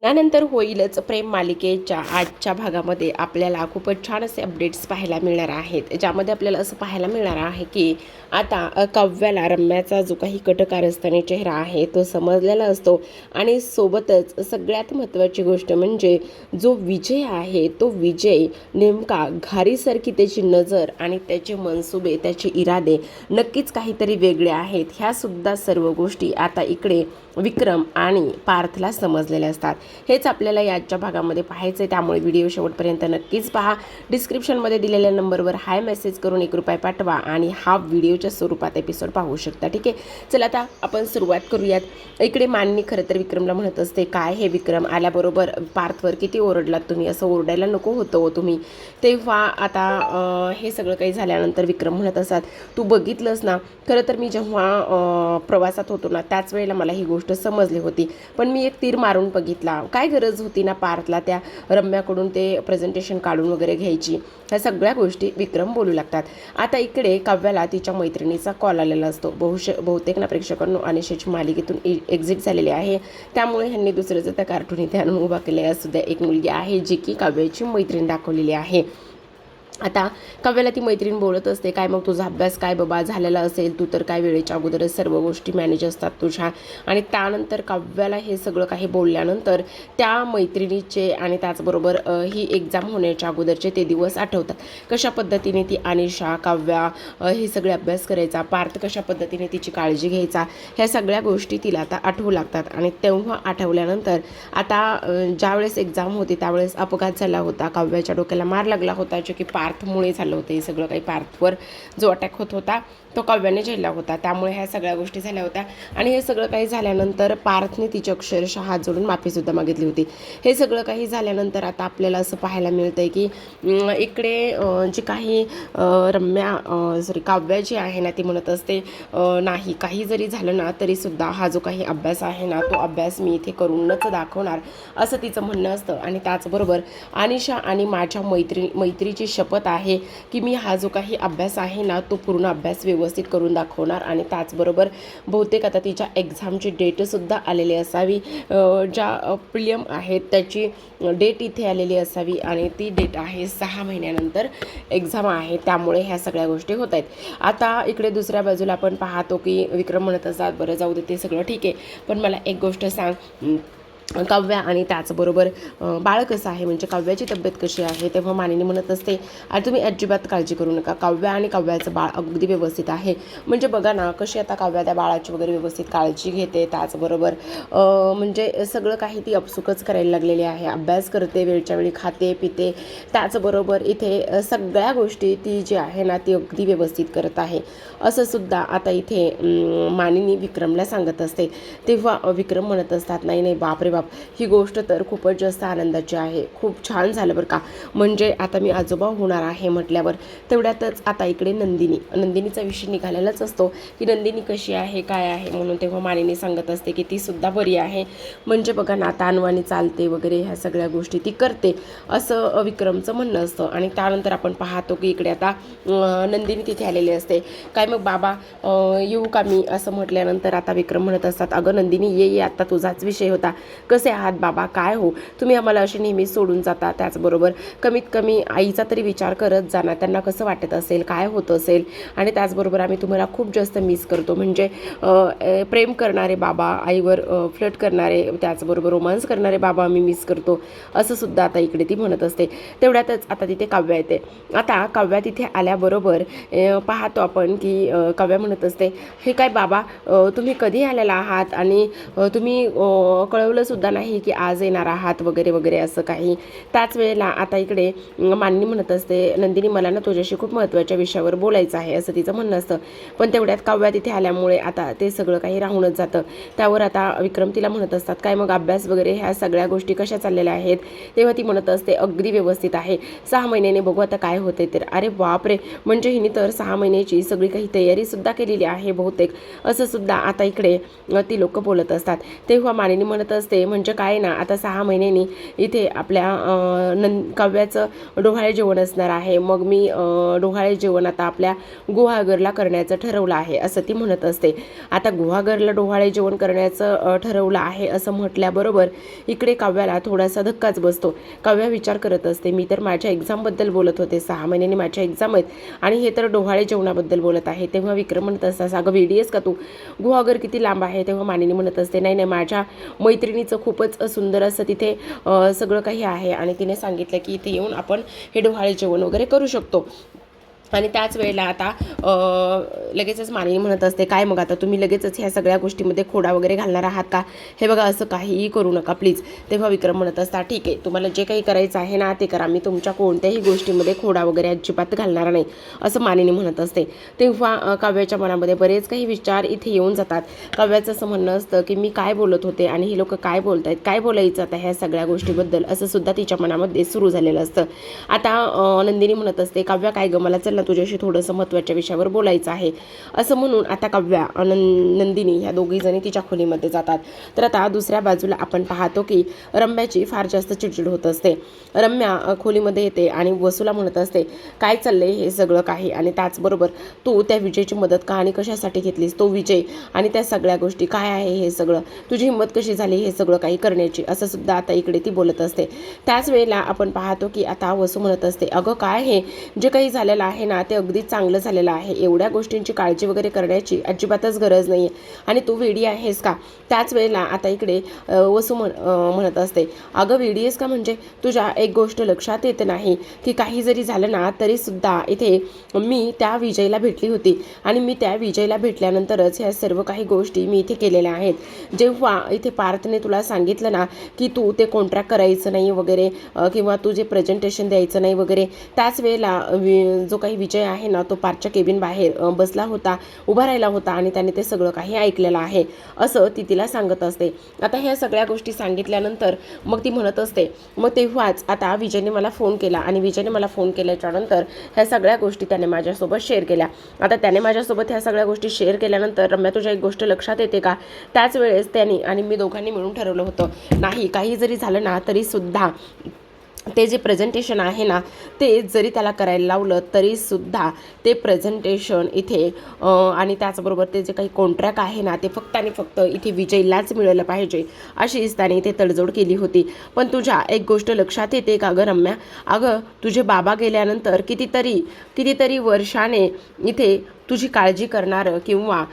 त्यानंतर होईलच प्रेम मालिकेच्या आजच्या भागामध्ये आपल्याला खूपच छान असे अपडेट्स पाहायला मिळणार आहेत, ज्यामध्ये आपल्याला असं पाहायला मिळणार आहे की आता काव्याला रम्याचा जो काही कटकारस्थानी चेहरा आहे तो समजलेला असतो आणि सोबतच सगळ्यात महत्त्वाची गोष्ट म्हणजे जो विजय आहे तो विजय नेमका घारीसारखी त्याची नजर आणि त्याचे मनसुबे त्याचे इरादे नक्कीच काहीतरी वेगळे आहेत. ह्या सुद्धा सर्व गोष्टी आता इकडे विक्रम आणि पार्थला समजलेले असतात. हेच आपल्याला याच्या भागामध्ये पाहायचं आहे, त्यामुळे व्हिडिओ शेवटपर्यंत नक्कीच पहा. डिस्क्रिप्शनमध्ये दिलेल्या नंबरवर हाय मेसेज करून ₹1 पाठवा आणि हा व्हिडिओच्या स्वरूपात एपिसोड पाहू शकता. ठीक आहे, चला आता आपण सुरुवात करूयात. इकडे माननी खरं तर विक्रमला म्हणत असते, काय हे विक्रम आल्याबरोबर पार्थवर किती ओरडलात तुम्ही, असं ओरडायला नको होतं हो तुम्ही. तेव्हा आता हे सगळं काही झाल्यानंतर विक्रम म्हणत असतात, तू बघितलंस ना, खरं तर मी जेव्हा प्रवासात होतो ना त्याच वेळेला मला ही गोष्ट समजली होती, पण मी एक तीर मारून बघितला. काय गरज होती ना पार्थला त्या रम्याकडून ते प्रेझेंटेशन काढून वगैरे घ्यायची. ह्या सगळ्या गोष्टी विक्रम बोलू लागतात. आता इकडे काव्याला तिच्या मैत्रिणीचा कॉल आलेला असतो. बहुतेक ना प्रेक्षकांनो अनिशेची मालिकेतून एक्झिट झालेली आहे, त्यामुळे ह्यांनी दुसऱ्याचं त्या कार्टून इथे आणून उभा केले. असू द्या, एक मुलगी आहे जी की काव्याची मैत्रीण दाखवलेली आहे. आता काव्याला ती मैत्रीण बोलत असते, काय मग तुझा अभ्यास काय बाबा झालेला असेल, तू तर काय वेळेच्या अगोदरच सर्व गोष्टी मॅनेज असतात तुझ्या. आणि त्यानंतर काव्याला हे सगळं काही बोलल्यानंतर त्या मैत्रिणीचे आणि त्याचबरोबर ही एक्झाम होण्याच्या अगोदरचे ते दिवस आठवतात. कशा पद्धतीने ती अनिशा काव्या हे सगळे अभ्यास करायचा, पार्थ कशा पद्धतीने तिची काळजी घ्यायचा, ह्या सगळ्या गोष्टी तिला आता आठवू लागतात. आणि तेव्हा आठवल्यानंतर आता ज्यावेळेस एक्झाम होती त्यावेळेस अपघात झाला होता, काव्याच्या डोक्याला मार लागला होता, जो की पार्थमुळे झालं होतं. हे सगळं काही पार्थवर जो अटॅक होत होता तो काव्याने झेलला होता, त्यामुळे ह्या सगळ्या गोष्टी झाल्या होत्या. आणि हे सगळं काही झाल्यानंतर पार्थने तिची अक्षरशः हात जोडून माफीसुद्धा मागितली होती. हे सगळं काही झाल्यानंतर आता आपल्याला असं पाहायला मिळतंय की इकडे जी काही काव्या जी आहे ना ती म्हणत असते, नाही काही जरी झालं ना तरीसुद्धा हा जो काही अभ्यास आहे ना तो अभ्यास मी इथे करूनच दाखवणार, असं तिचं म्हणणं असतं. आणि त्याचबरोबर अनिशा आणि माझ्या मैत्रीची शपथ आहे की मी हा जो काही अभ्यास आहे ना तो पूर्ण अभ्यास व्यवस्थित करून दाखवणार. आणि त्याचबरोबर बहुतेक आता तिच्या एक्झामची डेटसुद्धा आलेली असावी, ज्या प्रिलियम आहेत त्याची डेट इथे आलेली असावी आणि ती डेट आहे 6 महिन्यानंतर एक्झाम आहे, त्यामुळे ह्या सगळ्या गोष्टी होत आहेत. आता इकडे दुसऱ्या बाजूला आपण पाहतो की विक्रम म्हणत असतात, बरं जाऊ दे ते सगळं ठीक आहे, पण मला एक गोष्ट सांग, काव्या आणि त्याचबरोबर बाळ कसं आहे, म्हणजे काव्याची तब्येत कशी आहे. तेव्हा मानिनी म्हणत असते, आणि तुम्ही अजिबात काळजी करू नका, काव्या आणि काव्याचं बाळ अगदी व्यवस्थित आहे. म्हणजे बघा ना कशी आता काव्या त्या बाळाची वगैरे व्यवस्थित काळजी घेते, त्याचबरोबर म्हणजे सगळं काही ती अपसुकच करायला लागलेली आहे, अभ्यास करते, वेळच्या वेळी खाते पिते, त्याचबरोबर इथे सगळ्या गोष्टी ती जी आहे ना ती अगदी व्यवस्थित करत आहे, असं सुद्धा आता इथे मानिनी विक्रमला सांगत असते. तेव्हा विक्रम म्हणत असतात, नाही नाही बापरे बाप, ही गोष्ट तर खूपच जास्त आनंदाची आहे, खूप छान झालं बरं का, म्हणजे आता मी आजोबा होणार आहे म्हटल्यावर. तेवढ्यातच आता इकडे नंदिनीचा विषय निघालेलाच असतो की नंदिनी कशी आहे काय आहे म्हणून. तेव्हा मानिनी सांगत असते की ती सुद्धा बरी आहे, म्हणजे बघा ना तानवानी चालते वगैरे, ह्या सगळ्या गोष्टी ती करते, असं विक्रमचं म्हणणं असतं. आणि त्यानंतर आपण पाहतो की इकडे आता नंदिनी तिथे आलेली असते. काय मग बाबा येऊ का मी, असं म्हटल्यानंतर आता विक्रम म्हणत असतात, अगं नंदिनी ये आता तुझाच विषय होता, कसे आहात बाबा, काय हो तुम्ही आम्हाला असे नेहमी सोडून जाता, त्याचबरोबर कमीत कमी आईचा तरी विचार करत जाणार, त्यांना कसं वाटत असेल, काय होत असेल. आणि त्याचबरोबर आम्ही तुम्हाला खूप जास्त मिस करतो, म्हणजे प्रेम करणारे बाबा, आईवर फ्लट करणारे, त्याचबरोबर रोमांस करणारे बाबा आम्ही मिस करतो, असं सुद्धा आता इकडे ती म्हणत असते. तेवढ्यातच आता तिथे काव्या येते. आता काव्या तिथे आल्याबरोबर पाहतो आपण की काव्या म्हणत असते, हे काय बाबा तुम्ही कधी आलेला आहात आणि तुम्ही कळवलं सुद्धा नाही की आज येणार आहात वगैरे वगैरे असं काही. त्याच वेळेला आता इकडे मानिनी म्हणत असते, नंदिनी मला ना तुझ्याशी खूप महत्त्वाच्या विषयावर बोलायचं आहे, असं तिचं म्हणणं असतं. पण तेवढ्यात काव्या तिथे आल्यामुळे आता ते सगळं काही राहूनच जातं. त्यावर आता विक्रम तिला म्हणत असतात, काय मग अभ्यास वगैरे ह्या सगळ्या गोष्टी कशा चाललेल्या आहेत. तेव्हा ती म्हणत असते, अगदी व्यवस्थित आहे, 6 महिन्याने बघू आता काय होते तर. अरे बापरे, म्हणजे हिने तर 6 महिन्याची सगळी काही तयारीसुद्धा केलेली आहे बहुतेक, असं सुद्धा आता इकडे ती लोक बोलत असतात. तेव्हा मानिनी म्हणत असते, असते म्हणजे काय ना, आता 6 महिन्यांनी इथे आपल्या काव्याचं डोहाळे जेवण असणार आहे. मग मी डोहाळे जेवण आता आपल्या गुहागरला करण्याचं ठरवलं आहे असं ती म्हणत असते. आता गुहागरला डोहाळे जेवण करण्याचं ठरवलं आहे असं म्हटल्याबरोबर इकडे काव्याला थोडासा धक्काच बसतो. काव्या विचार करत असते, मी तर माझ्या एक्झामबद्दल बोलत होते, 6 महिन्यांनी माझ्या एक्झाम आहेत आणि हे तर डोहाळे जेवणाबद्दल बोलत आहे. तेव्हा विक्रम म्हणत असतात, अगं वेडी आहेस का तू, गुहागर किती लांब आहे. तेव्हा मानिनी म्हणत असते, नाही नाही, माझ्या मैत्रिणीचं खूपच सुंदर असं तिथे सगळं काही आहे आणि तिने सांगितलं की इथे येऊन आपण हे डोहाळे जेवण वगैरे करू शकतो. आणि त्याच वेळेला आता लगेचच मानिनी म्हणत असते, काय मग आता तुम्ही लगेचच ह्या सगळ्या गोष्टीमध्ये खोडा वगैरे घालणार आहात का, हे बघा असं काहीही करू नका प्लीज. तेव्हा विक्रम म्हणत असता, ठीक आहे, तुम्हाला जे काही करायचं आहे ना ते करा, मी तुमच्या कोणत्याही गोष्टीमध्ये खोडा वगैरे अजिबात घालणार नाही असं मानिनी म्हणत असते. तेव्हा काव्याच्या मनामध्ये बरेच काही विचार इथे येऊन जातात. काव्याचं असं म्हणणं असतं की मी काय बोलत होते आणि ही लोक काय बोलत आहेत, काय बोलायचं आता ह्या सगळ्या गोष्टीबद्दल, असं सुद्धा तिच्या मनामध्ये सुरू झालेलं असतं. आता नंदिनी म्हणत असते, काव्या काय गं, मला चल तुझ्याशी थोडंसं महत्त्वाच्या विषयावर बोलायचं आहे असं म्हणून आता काव्या नंदिनी ह्या दोघी जणी तिच्या खोलीमध्ये जातात. तर आता दुसऱ्या बाजूला आपण पाहतो की रम्याची फार जास्त चिडचिड होत असते. रम्या खोलीमध्ये येते आणि वसूला म्हणत असते, काय चाललंय हे सगळं काही, आणि त्याचबरोबर तू त्या विजयची मदत का आणि कशासाठी घेतलीस, तो विजय आणि त्या सगळ्या गोष्टी काय आहे, हे सगळं तुझी हिंमत कशी झाली हे सगळं काही करण्याची, असं सुद्धा आता इकडे ती बोलत असते. त्याच वेळेला आपण पाहतो की आता वसू म्हणत असते, अगं काय हे जे काही झालेलं आहे ना ते अगदीच चांगलं झालेलं आहे, एवढ्या गोष्टींची काळजी वगैरे करण्याची अजिबातच गरज नाही आहे आणि तू वेडी आहेस का. त्याच वेळेला आता इकडे वसू म्हणत असते, अगं वेडी आहेस का म्हणजे तुझ्या एक गोष्ट लक्षात येत नाही की काही जरी झालं ना तरीसुद्धा इथे मी त्या विजयला भेटली होती आणि मी त्या विजयला भेटल्यानंतरच ह्या सर्व काही गोष्टी मी इथे केलेल्या आहेत. जेव्हा इथे पार्थने तुला सांगितलं ना की तू ते कॉन्ट्रॅक्ट करायचं नाही वगैरे किंवा तू जे प्रेझेंटेशन द्यायचं नाही वगैरे, त्याच वेळेला जो काही विजय आहे ना तो पार्थच्या केबिन बाहेर बसला होता, उभा राहिला होता आणि त्याने ते सगळं काही ऐकलेलं आहे असं ती तिला सांगत असते. आता ह्या सगळ्या गोष्टी सांगितल्यानंतर मग ती म्हणत असते, मग तेव्हाच आता विजयने मला फोन केला आणि विजयने मला फोन केल्याच्यानंतर ह्या सगळ्या गोष्टी त्याने माझ्यासोबत शेअर केल्या. आता त्याने माझ्यासोबत ह्या सगळ्या गोष्टी शेअर केल्यानंतर रम्या तुझ्या एक गोष्ट लक्षात येते का, त्याच वेळेस त्यांनी आणि मी दोघांनी मिळून ठरवलं होतं नाही काही जरी झालं ना तरीसुद्धा ते जे प्रेझेंटेशन आहे ना ते जरी त्याला करायला लावलं तरीसुद्धा ते प्रेझेंटेशन इथे आणि त्याचबरोबर ते जे काही कॉन्ट्रॅक्ट आहे ना ते फक्त आणि फक्त इथे विजयलाच मिळालं पाहिजे अशीच त्याने इथे तडजोड केली होती. पण तुझ्या एक गोष्ट लक्षात येते का गं रम्या, अगं तुझे बाबा गेल्यानंतर कितीतरी वर्षाने इथे तुझी काळजी करणारं किंवा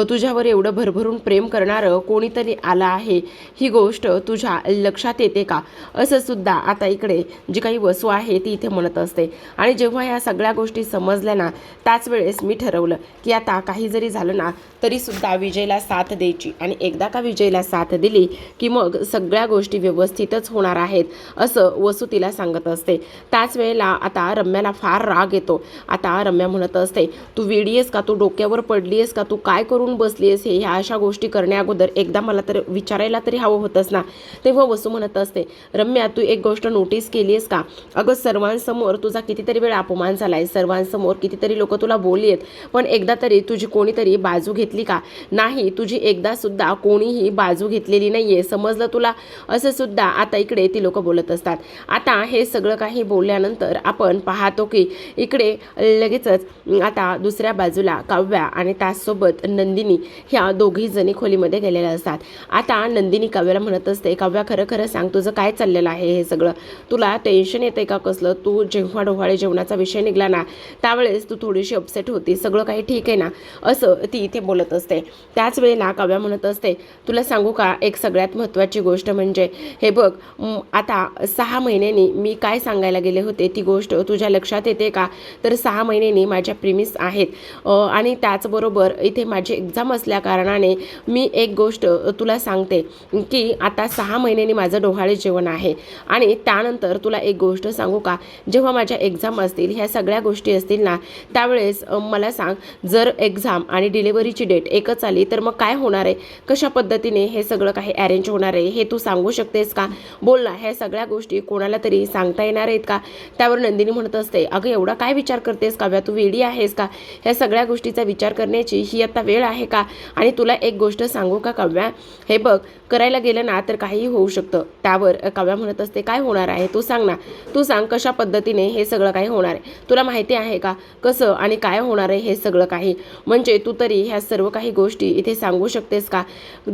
तुझ्यावर एवढं भरभरून प्रेम करणारं कोणीतरी आलं आहे, ही गोष्ट तुझ्या लक्षात येते का, असं सुद्धा आता इकडे जी काही वसू आहे ती इथे म्हणत असते. आणि जेव्हा ह्या सगळ्या गोष्टी समजल्या ना त्याच वेळेस मी ठरवलं की आता काही जरी झालं ना तरीसुद्धा विजयला साथ द्यायची आणि एकदा का विजयला साथ दिली की मग सगळ्या गोष्टी व्यवस्थितच होणार आहेत असं वसू तिला सांगत असते. त्याच वेळेला आता रम्याला फार राग येतो. आता रम्या म्हणत असते, तू वेडी आहेस का, तू डोक्यावर पडली आहेस का, तू काय करून बसली आहेस, ह्या अशा गोष्टी करण्या अगोदर एकदा मला तर विचारायला तरी हवं होतंस ना. तेव्हा वसू म्हणत असते, रम्या तू एक गोष्ट नोटीस केली आहेस का, अगं सर्वांसमोर तुझा कितीतरी वेळ अपमान झाला आहे, सर्वांसमोर कितीतरी लोक तुला बोलली आहेत, पण एकदा तरी तुझी कोणीतरी बाजू घेतली का, नाही तुझी एकदा सुद्धा कोणीही बाजू घेतलेली नाही आहे, समजलं तुला, असं सुद्धा आता इकडे ती लोक बोलत असतात. आता हे सगळं काही बोलल्यानंतर आपण पाहतो की इकडे लगेचच आता दुसऱ्या बाजूला काव्या आणि त्याचसोबत नंदिनी ह्या दोघी जणी खोलीमध्ये गेलेल्या असतात. आता नंदिनी काव्याला म्हणत असते, काव्या खरं खरं सांग तुझं काय चाललेलं आहे, हे सगळं तुला टेन्शन येते का कसलं, तू जेव्हा डोहाळे जेवणाचा विषय निघला ना त्यावेळेस तू थोडीशी अपसेट होती, सगळं काही ठीक आहे ना, असं ती इथे बोलत असते. त्याच वेळेला काव्या म्हणत असते, तुला सांगू का एक सगळ्यात महत्त्वाची गोष्ट म्हणजे हे बघ, आता 6 महिन्यांनी मी काय सांगायला गेले होते ती गोष्ट तुझ्या लक्षात येते का, तर 6 महिन्यांनी माझ्या प्रिमिस आहेत आणि त्याचबरोबर इथे माझी एक्झाम असल्या कारणाने मी एक गोष्ट तुला सांगते की आता 6 महिन्यांनी माझं डोहाळे जेवण आहे आणि त्यानंतर तुला एक गोष्ट सांगू का, जेव्हा माझ्या एक्झाम असतील ह्या सगळ्या गोष्टी असतील ना त्यावेळेस मला सांग जर एक्झाम आणि डिलिव्हरीची डेट एकच आली तर मग काय होणार आहे, कशा पद्धतीने हे सगळं काही अरेंज होणार आहे हे तू सांगू शकतेस का, बोल ना, ह्या सगळ्या गोष्टी कोणाला तरी सांगता येणार आहेत का. त्यावर नंदिनी म्हणत असते, अगं एवढा काय विचार करतेस काव्या, तू वेडी आहेस का, ह्या सगळ्या सगळ्या गोष्टीचा विचार करण्याची ही आता वेळ आहे का? आणि तुला एक गोष्ट सांगू का काव्या, हे बघ, करायला गेलं ना तर काहीही होऊ शकतं. त्यावर काव्या म्हणत असते, काय होणार आहे तू सांग ना, तू सांग कशा पद्धतीने हे सगळं काही होणार आहे. तुला माहिती आहे का कसं आणि काय होणार आहे हे सगळं काही? म्हणजे तू तरी ह्या सर्व काही गोष्टी इथे सांगू शकतेस का?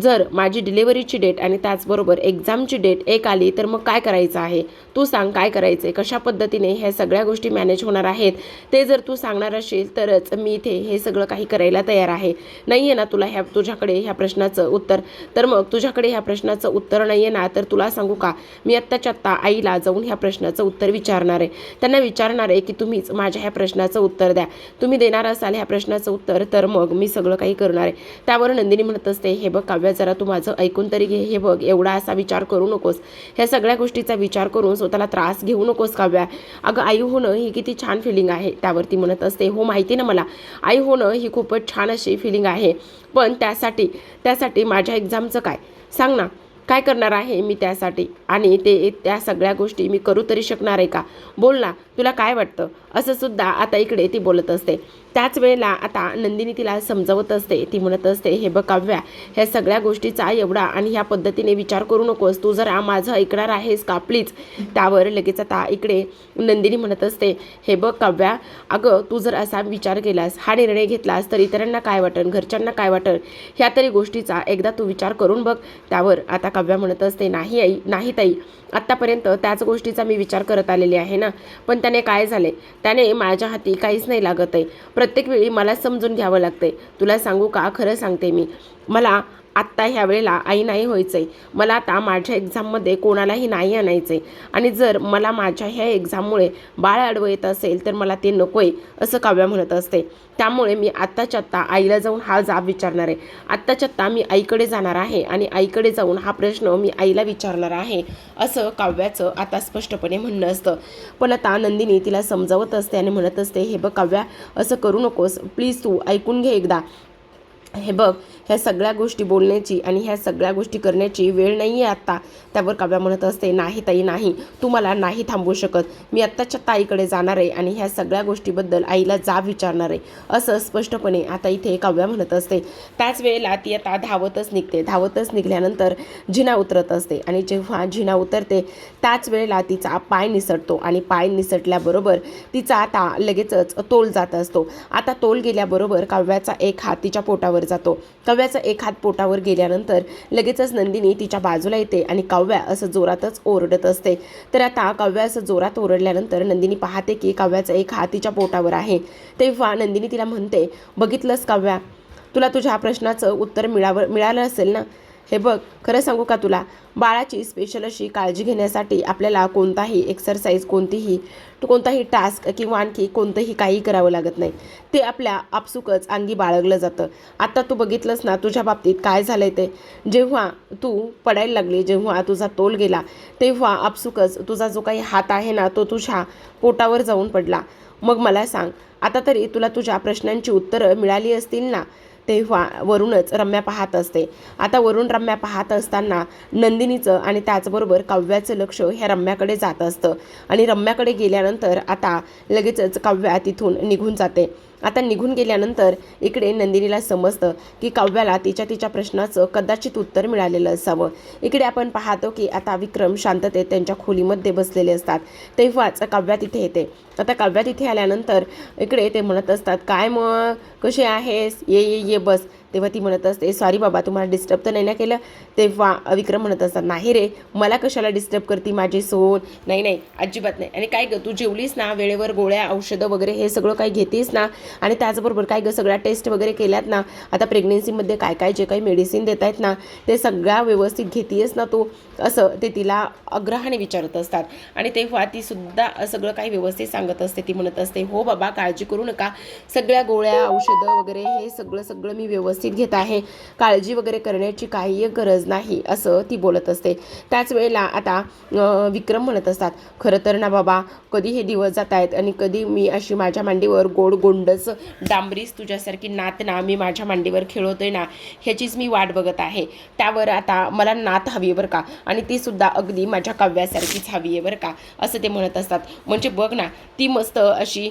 जर माझी डिलिव्हरीची डेट आणि त्याचबरोबर एक्झामची डेट एक आली तर मग काय करायचं आहे? तू सांग काय करायचं आहे, कशा पद्धतीने ह्या सगळ्या गोष्टी मॅनेज होणार आहेत ते जर तू सांगणार असेल तरच मी इथे हे सगळं काही करायला तयार आहे. नाही आहे ना तुला तुझ्याकडे ह्या प्रश्नाचं उत्तर? तर मग तुझ्याकडे ह्या प्रश्नाचं उत्तर नाही आहे ना, तर तुला सांगू का, मी आत्ताच्या आत्ता आईला जाऊन ह्या प्रश्नाचं उत्तर विचारणार आहे. त्यांना विचारणार आहे की तुम्हीच माझ्या ह्या प्रश्नाचं उत्तर द्या. तुम्ही देणार असाल ह्या प्रश्नाचं उत्तर तर मग मी सगळं काही करणार आहे. त्यावर नंदिनी म्हणत असते, हे बघ काव्या, जरा तू माझं ऐकून तरी घे. हे बघ, एवढा असा विचार करू नकोस. ह्या सगळ्या गोष्टीचा विचार करून स्वतःला त्रास घेऊ नकोस काव्या. अगं, आई होणं ही किती छान फिलिंग आहे. त्यावरती म्हणत असते, हो माहिती ना मला, आई होणं ही खूपच छान अशी फिलिंग आहे. पण त्यासाठी माझ्या एक्झामचं काय सांग ना, काय करणार आहे मी त्यासाठी? आणि त्या सगळ्या गोष्टी मी करू तरी शकणार आहे का? बोल ना, तुला काय वाटतं? असं सुद्धा आता इकडे ती बोलत असते. त्याच वेळेला आता नंदिनी तिला समजावत असते. ती म्हणत असते, हे बघ काव्या, ह्या सगळ्या गोष्टीचा एवढा आणि ह्या पद्धतीने विचार करू नकोस. तू जरा माझं ऐकणार आहेस का प्लीज? त्यावर लगेच आता इकडे नंदिनी म्हणत असते, हे बघ काव्या, अगं तू जर असा विचार केलास, हा निर्णय घेतलास तर इतरांना काय वाटेल, घरच्यांना काय वाटेल, ह्या तरी गोष्टीचा एकदा तू विचार करून बघ. त्यावर आता काव्या म्हणत असते, नाही आई, नाही ताई, आत्तापर्यंत त्याच गोष्टीचा मी विचार करत आलेली आहे ना. पण त्याने काय झाले, त्याने माझ्या हाती काहीच नाही लागत आहे. प्रत्येक वेळी मला समजून घ्यावं लागतंय. तुला सांगू का, खरं सांगते मी, मला आत्ता ह्या वेळेला आई नाही व्हायचं आहे. मला आता माझ्या एक्झाममध्ये कोणालाही नाही आणायचं आहे. आणि जर मला माझ्या ह्या एक्झाममुळे बाळ आडवं येत असेल तर मला ते नको आहे, असं काव्या म्हणत असते. त्यामुळे मी आत्ताच्या आत्ता आईला जाऊन हा जाब विचारणार आहे. आत्ताच्या आत्ता मी आईकडे जाणार आहे आणि आईकडे जाऊन हा प्रश्न मी आईला विचारणार आहे, असं काव्याचं आता स्पष्टपणे म्हणणं असतं. पण आता नंदिनी तिला समजावत असते आणि म्हणत असते, हे बघ काव्या, असं करू नकोस प्लीज, तू ऐकून घे एकदा. हे बघ, ह्या सगळ्या गोष्टी बोलण्याची आणि ह्या सगळ्या गोष्टी करण्याची वेळ नाही आहे आत्ता. त्यावर काव्या म्हणत असते, नाही ताई नाही, तू मला नाही थांबवू शकत. मी आत्ताच्या ताईकडे जाणार आहे आणि ह्या सगळ्या गोष्टीबद्दल आईला जाब विचारणार आहे, असं स्पष्टपणे आता इथे काव्या म्हणत असते. त्याच वेळेला ती आता धावतच निघते. धावतच निघाल्यानंतर जिना उतरत असते आणि जेव्हा जिना उतरते त्याच वेळेला तिचा पाय निसटतो आणि पाय निसटल्याबरोबर तिचा आता लगेचच तोल जात असतो. आता तोल गेल्याबरोबर काव्याचा एक हात तिच्या पोटावर जातो. काव्याचा एक हात पोटावर गेल्यानंतर लगेचच नंदिनी तिच्या बाजूला येते आणि काव्या असं जोरातच ओरडत असते. तर आता काव्या असं जोरात ओरडल्यानंतर नंदिनी पाहते की काव्याचा एक हात तिच्या पोटावर आहे. तेव्हा नंदिनी तिला म्हणते, बघितलंस काव्या, तुला तुझ्या प्रश्नाचं उत्तर मिळालं असेल ना. हे बघ, खरं सांगू का तुला, बाळाची स्पेशल अशी काळजी घेण्यासाठी आपल्याला कोणताही एक्सरसाइज, कोणताही टास्क किंवा आणखी कोणतंही काही करावं लागत नाही. ते आपल्या आपसुकच अंगी बाळगलं जातं. आता तू बघितलंस ना तुझ्या बाबतीत काय झालं आहे ते. जेव्हा तू पडायला लागली, जेव्हा तुझा तोल गेला, तेव्हा आपसुकच तुझा जो काही हात आहे ना तो तुझ्या पोटावर जाऊन पडला. मग मला सांग, आता तरी तुला तुझ्या प्रश्नांची उत्तरं मिळाली असतील ना. तेव्हा वरूनच रम्या पाहत असते. आता वरून रम्या पाहत असताना नंदिनीचं आणि त्याचबरोबर काव्याचं लक्ष ह्या रम्याकडे जात असतं आणि रम्याकडे गेल्यानंतर आता लगेचच काव्या तिथून निघून जाते. आता निघून गेल्यानंतर इकडे नंदिनीला समजतं की काव्याला तिच्या प्रश्नाचं कदाचित उत्तर मिळालेलं असावं. इकडे आपण पाहतो की आता विक्रम शांततेत त्यांच्या खोलीमध्ये बसलेले असतात. तेव्हाच काव्या तिथे येते. आता काव्या तिथे आल्यानंतर इकडे ते म्हणत असतात, काय मग कसे आहेस, ये बस. तेव्हा ती म्हणत असते, सॉरी बाबा, तुम्हाला डिस्टर्ब तर नाही ना केलं. तेव्हा विक्रम म्हणत असतात, नाही रे, मला कशाला डिस्टर्ब करते माझी सोन. नाही, अजिबात नाही. आणि काय ग, तू जेवलीस ना, वेळेवर गोळ्या औषधं वगैरे हे सगळं काही घेतेस ना. आणि त्याचबरोबर काय ग, सगळ्या टेस्ट वगैरे केल्यात ना. आता प्रेग्नेन्सीमध्ये काय जे काही मेडिसिन देत आहेत ना ते सगळ्या व्यवस्थित घेतेस ना तू, असं ते तिला आग्रहाने विचारत असतात. आणि तेव्हा ती सुद्धा सगळं काही व्यवस्थित सांगत असते. ती म्हणत असते, हो बाबा, काळजी करू नका, सगळ्या गोळ्या औषधं वगैरे हे सगळं मी व्यवस्थित घेत आहे, काळजी वगैरे करण्याची काही गरज नाही, असं ती बोलत असते. त्याच वेळेला आता विक्रम म्हणत असतात, खरं तर ना बाबा, कधी हे दिवस जात आहेत आणि कधी मी अशी माझ्या मांडीवर गोंडच थोडंसं डांबरीस तुझ्यासारखी नात ना मी माझ्या मांडीवर खेळवतोय ना, ह्याचीच मी वाट बघत आहे. त्यावर आता मला नात हवी आहे बरं का, आणि ती सुद्धा अगदी माझ्या काव्यासारखीच हवी आहे बरं का, असं ते म्हणत असतात. म्हणजे बघ ना, ती मस्त अशी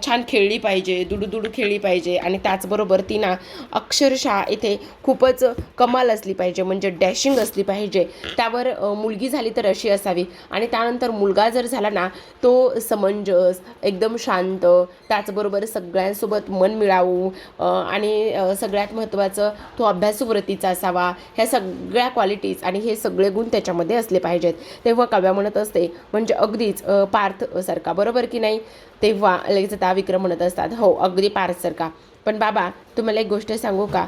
छान खेळली पाहिजे, दुडू खेळली पाहिजे, आणि त्याचबरोबर ती ना अक्षरशः इथे खूपच कमाल असली पाहिजे, म्हणजे डॅशिंग असली पाहिजे. त्यावर मुलगी झाली तर अशी असावी, आणि त्यानंतर मुलगा जर झाला ना तो समंजस, एकदम शांत, त्याचबरोबर सगळ्यांसोबत मन मिळावू, आणि सगळ्यात महत्त्वाचं तो अभ्यासूवृत्तीचा असावा. ह्या सगळ्या क्वालिटीज आणि हे सगळे गुण त्याच्यामध्ये असले पाहिजेत. तेव्हा काव्या म्हणत असते, म्हणजे अगदीच पार्थ सारखा, बरोबर की नाही. तेव्हा लगेच आता विक्रम म्हणत असतात, हो अगदी पार्थ सारखा. पण बाबा तुम्हाला एक गोष्ट सांगू का,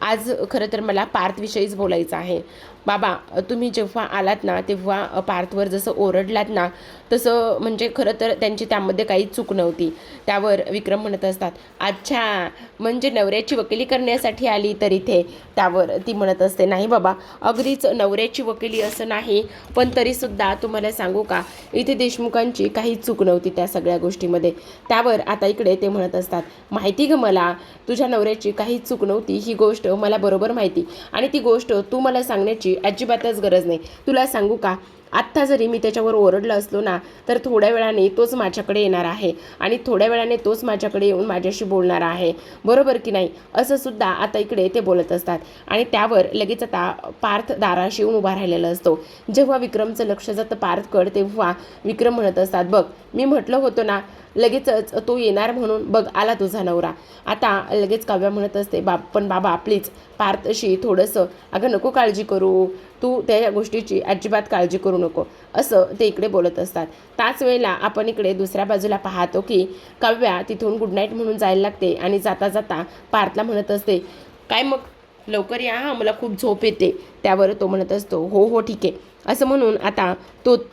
आज खरं तर मला पार्थविषयीच बोलायचं आहे. बाबा तुम्ही जेव्हा आलात ना तेव्हा पार्थवर जसं ओरडलात ना तसं म्हणजे खरं तर त्यांची त्यामध्ये काहीच चूक नव्हती. त्यावर विक्रम म्हणत असतात, अच्छा म्हणजे नवऱ्याची वकिली करण्यासाठी आली तर इथे. त्यावर ती म्हणत असते, नाही बाबा अगदीच नवऱ्याची वकिली असं नाही, पण तरीसुद्धा तुम्हाला सांगू का इथे देशमुखांची काहीच चूक नव्हती त्या सगळ्या गोष्टीमध्ये. त्यावर आता इकडे ते म्हणत असतात, माहिती ग मला तुझ्या नवऱ्याची काहीच चूक नव्हती, ही गोष्ट मला बरोबर माहिती, आणि ती गोष्ट तू मला सांगण्याची अजिबातच गरज नाही. तुला सांगू का, आत्ता जरी मी त्याच्यावर ओरडलं असलो ना तर थोड्या वेळाने तोच माझ्याकडे येणार आहे, आणि थोड्या वेळाने तोच माझ्याकडे येऊन माझ्याशी बोलणार आहे, बरोबर की नाही, असं सुद्धा आता इकडे ते बोलत असतात. आणि त्यावर लगेच आता पार्थ दाराशी येऊन उभा राहिलेला असतो. जेव्हा विक्रमचं लक्ष जातं पार्थकडे तेव्हा विक्रम म्हणत असतात, बघ मी म्हटलं होतं ना लगेचच तो येणार म्हणून, बघ आला तुझा नवरा. आता लगेच काव्या म्हणत असते, पण बाबा प्लीज पार्थशी थोडंसं, अगं नको काळजी करू तू, त्या गोष्टीची अजिबात काळजी करू नको, असं ते इकडे बोलत असतात. त्याच वेळेला आपण इकडे दुसऱ्या बाजूला पाहतो की काव्या तिथून गुड नाईट म्हणून जायला लागते, आणि जाता जाता पार्थला म्हणत असते, काय मग लवकर या हां, मला खूप झोप येते. त्यावर तो म्हणत असतो, हो हो ठीक आहे, असं म्हणून आता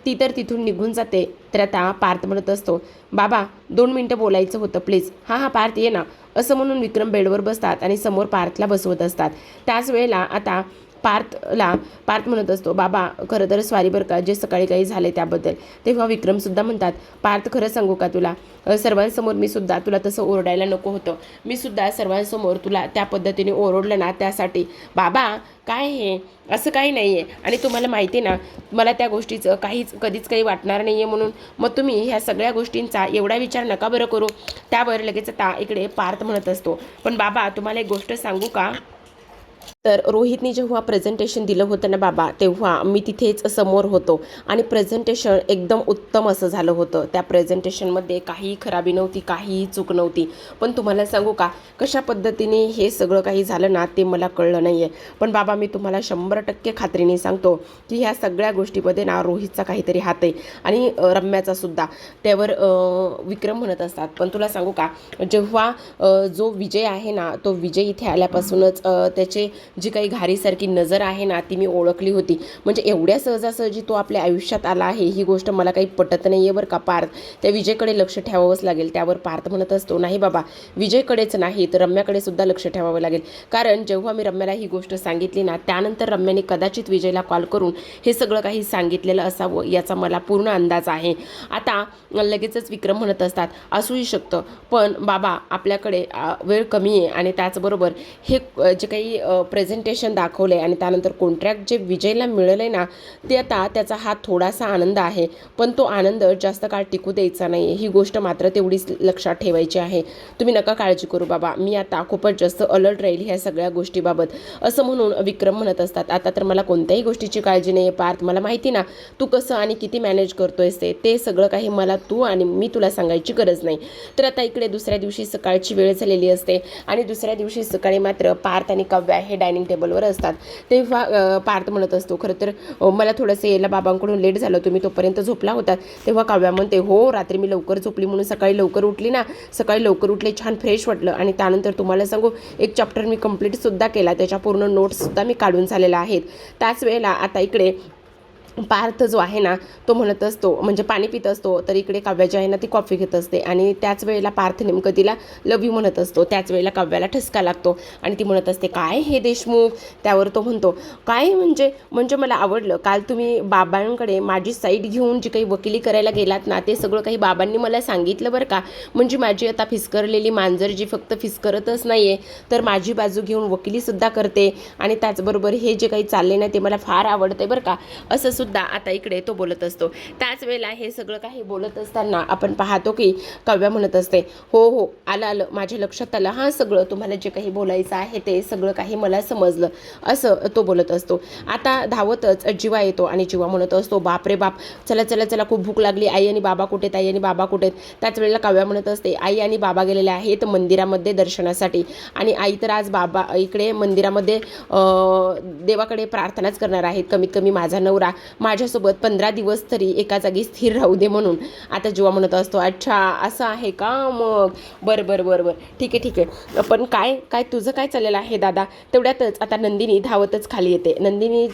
ती तर तिथून निघून जाते. तर आता पार्थ म्हणत असतो, बाबा 2 मिनटं बोलायचं होतं प्लीज. हां हां पार्थ ये ना, असं म्हणून विक्रम बेडवर बसतात आणि समोर पार्थला बसवत असतात. त्याच वेळेला आता पार्थ म्हणत असतो, बाबा खरं तर सॉरी बरं का जे सकाळी काही झाले त्याबद्दल. तेव्हा विक्रमसुद्धा म्हणतात, पार्थ खरं सांगू का तुला, सर्वांसमोर मी सुद्धा तुला तसं ओरडायला नको होतं, मी सुद्धा सर्वांसमोर तुला त्या पद्धतीने ओरडलं ना त्यासाठी. बाबा काय हे असं काही नाही आहे, आणि तुम्हाला माहिती आहे ना मला त्या गोष्टीचं कधीच काही वाटणार नाही आहे म्हणून, मग तुम्ही ह्या सगळ्या गोष्टींचा एवढा विचार नका बरं करू. त्यावर लगेच आता इकडे पार्थ म्हणत असतो, पण बाबा तुम्हाला एक गोष्ट सांगू का, तर रोहितने जेव्हा प्रेझेंटेशन दिलं होतं ना बाबा तेव्हा मी तिथेच समोर होतो, आणि प्रेझेंटेशन एकदम उत्तम असं झालं होतं. त्या प्रेझेंटेशनमध्ये काहीही खराबी नव्हती, काहीही चूक नव्हती. पण तुम्हाला सांगू का कशा पद्धतीने हे सगळं काही झालं ना ते मला कळलं नाही आहे. पण बाबा मी तुम्हाला 100% खात्रीने सांगतो की ह्या सगळ्या गोष्टीमध्ये ना रोहितचा काहीतरी हात आहे, आणि रम्याचा सुद्धा. त्यावर विक्रम म्हणत असतात, पण तुला सांगू का जेव्हा जो विजय आहे ना तो विजय इथे आल्यापासूनच त्याचे जी काही घारीसारखी नजर आहे ना ती मी ओळखली होती. म्हणजे एवढ्या सहजासहजी तो आपल्या आयुष्यात आला आहे ही गोष्ट मला काही पटत नाही आहे बरं का पार्थ. त्या विजयकडे लक्ष ठेवावंच लागेल. त्यावर पार्थ म्हणत असतो, नाही बाबा विजयकडेच नाही तर रम्याकडे सुद्धा लक्ष ठेवावं लागेल, कारण जेव्हा मी रम्याला ही गोष्ट सांगितली ना त्यानंतर रम्याने कदाचित विजयला कॉल करून हे सगळं काही सांगितलेलं असावं याचा मला पूर्ण अंदाज आहे. आता लगेचच विक्रम म्हणत असतात, असूही शकतं, पण बाबा आपल्याकडे वेळ कमी आहे, आणि त्याचबरोबर हे जे काही प्रेझेंटेशन दाखवलं आहे आणि त्यानंतर कॉन्ट्रॅक्ट जे विजयला मिळालं आहे ना ते आता त्याचा हा थोडासा आनंद आहे, पण तो आनंद जास्त काळ टिकू द्यायचा नाही आहे, ही गोष्ट मात्र तेवढीच लक्षात ठेवायची आहे. तुम्ही नका काळजी करू बाबा, मी आता खूपच जास्त अलर्ट राहील ह्या सगळ्या गोष्टीबाबत, असं म्हणून विक्रम म्हणत असतात. आता तर मला कोणत्याही गोष्टीची काळजी नाही आहे पार्थ, मला माहिती ना तू कसं आणि किती मॅनेज करतोयस ते सगळं काही मला तू आणि मी तुला सांगायची गरज नाही. तर आता इकडे दुसऱ्या दिवशी सकाळची वेळ झालेली असते, आणि दुसऱ्या दिवशी सकाळी मात्र पार्थ आणि काव्या हे डायनिंग टेबलवर असतात. तेव्हा पार्थ म्हणत असतो, खरं तर मला थोडंसं यायला बाबांकडून लेट झालं, तुम्ही तोपर्यंत झोपला होतात. तेव्हा काव्या म्हणते, हो रात्री मी लवकर झोपली म्हणून सकाळी लवकर उठली ना, सकाळी लवकर उठले, छान फ्रेश वाटलं, आणि त्यानंतर तुम्हाला सांगू एक चॅप्टर मी कंप्लीटसुद्धा केला, त्याच्या पूर्ण नोट्ससुद्धा मी काढून झालेल्या आहेत. त्याच वेळेला आता इकडे पार्थ जो आहे ना तो म्हणत असतो, म्हणजे पाणी पित असतो, तर इकडे काव्या जी आहे ना ती कॉफी घेत असते आणि त्याच वेळेला पार्थ नेमकं तिला लव यू म्हणत असतो. त्याच वेळेला काव्याला ठसका लागतो आणि ती म्हणत असते, काय हे देशमुख? त्यावर तो म्हणतो, काय म्हणजे म्हणजे मला आवडलं. काल तुम्ही बाबांकडे माझी साईड घेऊन जी काही वकिली करायला गेलात ना, ते सगळं काही बाबांनी मला सांगितलं बरं का. म्हणजे माझी आता फिसकरलेली मांजर जी फक्त फिसकरतच नाही आहे, तर माझी बाजू घेऊन वकिलीसुद्धा करते आणि त्याचबरोबर हे जे काही चालले ना ते मला फार आवडते बरं का, असं सुद्धा आता इकडे तो बोलत असतो. त्याच वेळेला हे सगळं काही बोलत असताना आपण पाहतो की काव्या म्हणत असते, हो हो आलं आलं माझ्या लक्षात आलं, हां सगळं तुम्हाला जे काही बोलायचं आहे ते सगळं काही मला समजलं, असं तो बोलत असतो. आता धावतच जीवा येतो आणि जीवा म्हणत असतो, बाप रे बाप, चला चला चला खूप भूक लागली, आई आणि बाबा कुठेत, आई आणि बाबा कुठेत? त्याच वेळेला काव्या म्हणत असते, आई आणि बाबा गेलेले आहेत मंदिरामध्ये दर्शनासाठी आणि आई तर आज बाबा इकडे मंदिरामध्ये देवाकडे प्रार्थनाच करणार आहेत, कमीत कमी माझा नवरा माझ्यासोबत 15 दिवस तरी एका जागी स्थिर राहू दे म्हणून. आता जीवा म्हणत असतो, अच्छा असं आहे का, मग बरं बरं बरं बरं ठीक आहे ठीक आहे, पण काय काय तुझं काय चाललेलं आहे दादा? तेवढ्यातच आता नंदिनी धावतच खाली येते. नंदिनी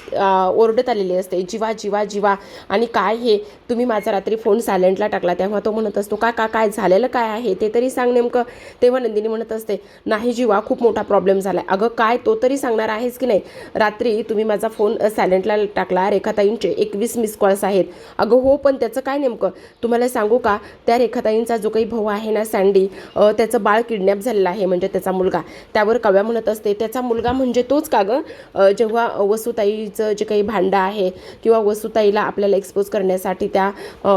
ओरडत आलेली असते, जीवा जीवा जीवा, आणि काय हे तुम्ही माझा रात्री फोन सायलेंटला टाकला. तेव्हा तो म्हणत असतो, काय झालेलं काय आहे ते तरी सांग नेमकं. तेव्हा नंदिनी म्हणत असते, नाही जीवा खूप मोठा प्रॉब्लेम झाला. अगं काय तो तरी सांगणार आहेस की नाही? रात्री तुम्ही माझा फोन सायलेंटला टाकला, रेखाताईंचे 21 मिस कॉल्स आहेत. अगं हो, पण त्याचं काय नेमकं? तुम्हाला सांगू का, त्या रेखाताईंचा जो काही भाऊ आहे ना सँडी, त्याचं बाळ किडनॅप झालेलं आहे, म्हणजे त्याचा मुलगा. त्यावर काव्या म्हणत असते, त्याचा मुलगा म्हणजे तोच का गं जेव्हा वसुताईचं जे काही भांडं आहे किंवा वसुताईला आपल्याला एक्सपोज करण्यासाठी त्या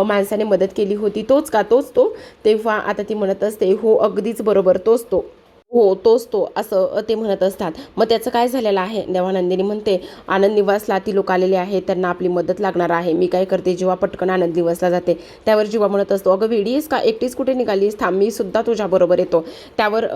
माणसाने मदत केली होती, तोच का, तोच तो? तेव्हा आता ती म्हणत असते, हो अगदीच बरोबर, तोच तो, हो तोच तो, असं ते म्हणत असतात. मग त्याचं काय झालेलं आहे? तेव्हा नंदिनी म्हणते, आनंद निवासला ती लोक आलेली आहेत, त्यांना आपली मदत लागणार आहे. मी काय करते, जेव्हा पटकन आनंद निवासला जाते. त्यावर जीवा म्हणत असतो, अगं वेडी आहेस का, एकटीच कुठे निघालीस? थांब मी सुद्धा तुझ्याबरोबर येतो. त्यावर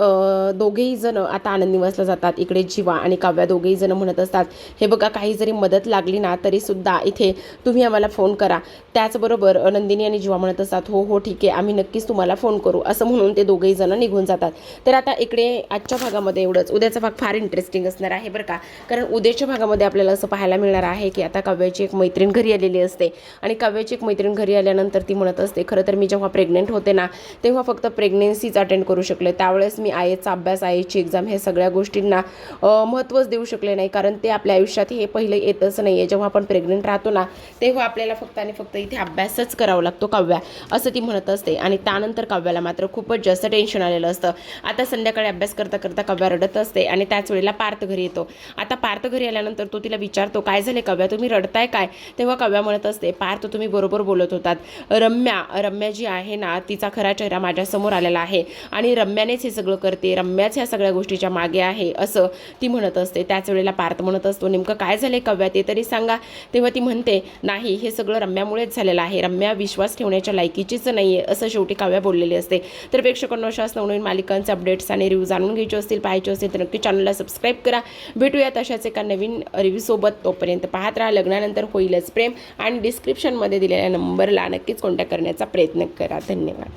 दोघेही जण आता आनंद निवासला जातात. इकडे जीवा आणि काव्या दोघेही जण म्हणत असतात, हे बघा काही जरी मदत लागली ना तरी सुद्धा इथे तुम्ही आम्हाला फोन करा. त्याचबरोबर नंदिनी आणि जीवा म्हणत असतात, हो हो ठीक आहे, आम्ही नक्कीच तुम्हाला फोन करू, असं म्हणून ते दोघेही जण निघून जातात. तर आता इकडे आजच्या भागामध्ये एवढंच. उद्याचा भाग फार इंटरेस्टिंग असणार आहे बरं का, कारण उद्याच्या भागामध्ये आपल्याला असं पाहायला मिळणार आहे की आता काव्याची एक मैत्रीण घरी आलेली असते आणि काव्याची एक मैत्रीण घरी आल्यानंतर ती म्हणत असते, खरं तर मी जेव्हा प्रेग्नेंट होते ना तेव्हा फक्त प्रेग्नेन्सीच अटेंड करू शकले, त्यावेळेस मी आयएचा अभ्यास, आयएची एक्झाम हे सगळ्या गोष्टींना महत्त्वच देऊ शकले नाही, कारण ते आपल्या आयुष्यात हे पहिलं येतच नाही आहे. जेव्हा आपण प्रेग्नेंट राहतो ना तेव्हा आपल्याला फक्त आणि फक्त इथे अभ्यासच करावा लागतो काव्या, असं ती म्हणत असते. आणि त्यानंतर काव्याला मात्र खूपच जास्त टेन्शन आलेलं असतं. आता संध्याकाळी अभ्यास करता करता काव्या रडत असते आणि त्याच वेळेला पार्थ घरी येतो. आता पार्थ घरी आल्यानंतर तो तिला विचारतो, काय झाले काव्या, तुम्ही रडताय काय? तेव्हा काव्या म्हणत असते, पार्थ तुम्ही बरोबर बोलत होतात, रम्या जी आहे ना तिचा खरा चेहरा माझ्यासमोर आलेला आहे आणि रम्यानेच हे सगळं करते, रम्याच ह्या सगळ्या गोष्टीच्या मागे आहे, असं ती म्हणत असते. त्याच वेळेला पार्थ म्हणत असतो, नेमकं काय झाले काव्या ते तरी सांगा. तेव्हा ती म्हणते, नाही हे सगळं रम्यामुळेच झालेलं आहे, रम्या विश्वास ठेवण्याच्या लायकीचीच नाही आहे, असं शेवटी काव्या बोललेली असते. तर प्रेक्षकांना अशाच नवनवीन मालिकांचे अपडेट्स आणि रिव्ह्यू जाणून घ्यायचे असतील, पाहायचे असतील तर नक्की चॅनलला सबस्क्राईब करा. भेटूयात अशाच एका नवीन रिव्ह्यूसोबत. तोपर्यंत पाहत राहा लग्नानंतर होईलच प्रेम आणि डिस्क्रिप्शनमध्ये दिलेल्या नंबरला नक्कीच कॉन्टॅक्ट करण्याचा प्रयत्न करा. धन्यवाद.